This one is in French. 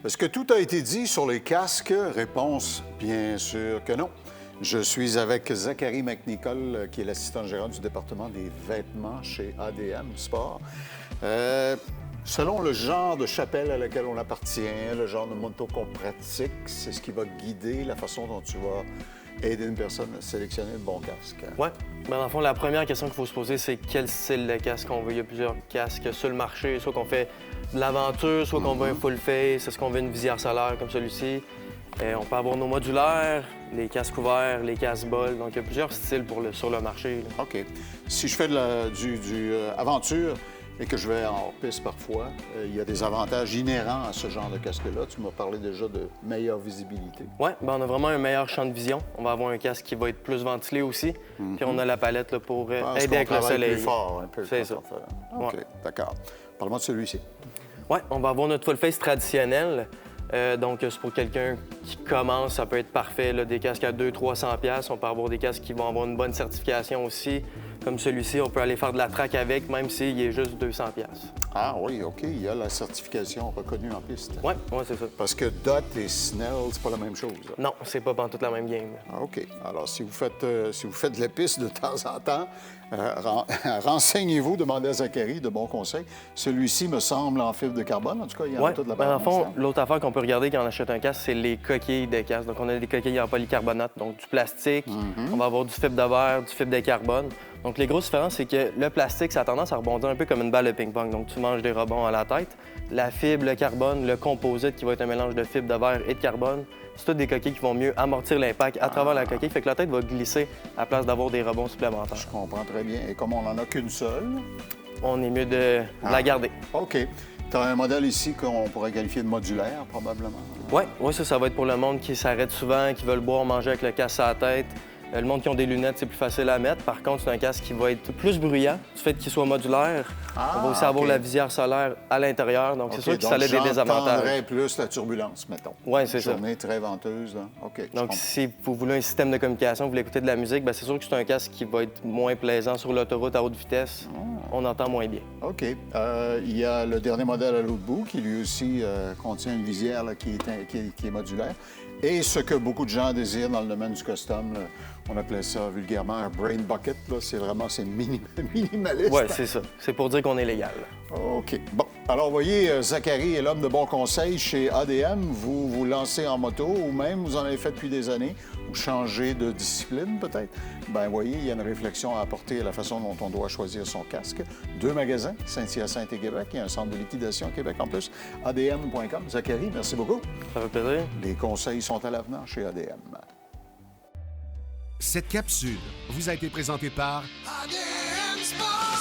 Est-ce que tout a été dit sur les casques? Réponse, bien sûr que non. Je suis avec Zachary McNicol, qui est l'assistant gérant du département des vêtements chez ADM Sport. Selon le genre de chapelle à laquelle on appartient, le genre de moto qu'on pratique, c'est ce qui va guider la façon dont tu vas aider une personne à sélectionner le bon casque. Oui. Dans le fond, la première question qu'il faut se poser, c'est quel style de casque on veut. Il y a plusieurs casques sur le marché, soit qu'on fait de l'aventure, soit qu'on veut un full face, est-ce qu'on veut une visière solaire comme celui-ci. On peut avoir nos modulaires, les casques ouverts, les casques bol. Donc, il y a plusieurs styles sur le marché. Là. OK. Si je fais du aventure et que je vais en hors-piste parfois, il y a des avantages inhérents à ce genre de casque-là. Tu m'as parlé déjà de meilleure visibilité. Oui, on a vraiment un meilleur champ de vision. On va avoir un casque qui va être plus ventilé aussi. Puis on a la palette là, pour aider avec le soleil. Plus fort un peu. C'est ça. OK, d'accord. Parle-moi de celui-ci. Oui, on va avoir notre full face traditionnel. Donc, c'est pour quelqu'un qui commence, ça peut être parfait. Là, des casques à 200-300$. On peut avoir des casques qui vont avoir une bonne certification aussi. Comme celui-ci, on peut aller faire de la track avec, même s'il est juste 200$. Ah oui, OK. Il y a la certification reconnue en piste. Oui, c'est ça. Parce que DOT et Snell, c'est pas la même chose. Là. Non, c'est pas toute la même game. Ah, OK. Alors, si vous faites de la piste de temps en temps, renseignez-vous, demandez à Zachary de bons conseils. Celui-ci me semble en fibre de carbone. En tout cas, il y en a toute la dans le fond, l'autre affaire qu'on peut regarder quand on achète un casque, c'est les coquilles de casque. Donc, on a des coquilles en polycarbonate, donc du plastique. On va avoir du fibre de verre, du fibre de carbone. Donc, les grosses différences, c'est que le plastique, ça a tendance à rebondir un peu comme une balle de ping-pong. Donc, tu manges des rebonds à la tête. La fibre, le carbone, le composite, qui va être un mélange de fibre de verre et de carbone, c'est toutes des coquilles qui vont mieux amortir l'impact à travers la coquille. Fait que la tête va glisser à la place d'avoir des rebonds supplémentaires. Je comprends très bien. Et comme on n'en a qu'une seule... On est mieux de la garder. OK. Tu as un modèle ici qu'on pourrait qualifier de modulaire, probablement. Oui, ça va être pour le monde qui s'arrête souvent, qui veulent boire, manger avec le casque à la tête. Le monde qui ont des lunettes, c'est plus facile à mettre. Par contre, c'est un casque qui va être plus bruyant, du fait qu'il soit modulaire. On va aussi avoir la visière solaire à l'intérieur. Donc, c'est sûr que ça a des désavantages. J'entendrais plus la turbulence, mettons. Oui, c'est ça. Journée très venteuse, là. OK. Donc, si vous voulez un système de communication, vous voulez écouter de la musique, bien, c'est sûr que c'est un casque qui va être moins plaisant sur l'autoroute à haute vitesse. On entend moins bien. OK. Il y a le dernier modèle à l'autre bout qui, lui aussi, contient une visière là, qui est modulaire. Et ce que beaucoup de gens désirent dans le domaine du custom, là, on appelait ça vulgairement un brain bucket. C'est vraiment minimaliste. Oui, c'est ça. C'est pour dire qu'on est légal. OK. Bon. Alors, vous voyez, Zachary est l'homme de bons conseils chez ADM. Vous vous lancez en moto ou même vous en avez fait depuis des années ou changez de discipline peut-être. Bien, vous voyez, il y a une réflexion à apporter à la façon dont on doit choisir son casque. 2 magasins, Saint-Hyacinthe et Québec. Il y a un centre de liquidation à Québec en plus. ADM.com. Zachary, merci beaucoup. Ça fait plaisir. Les conseils sont à l'avenant chez ADM. Cette capsule vous a été présentée par ADM Sport.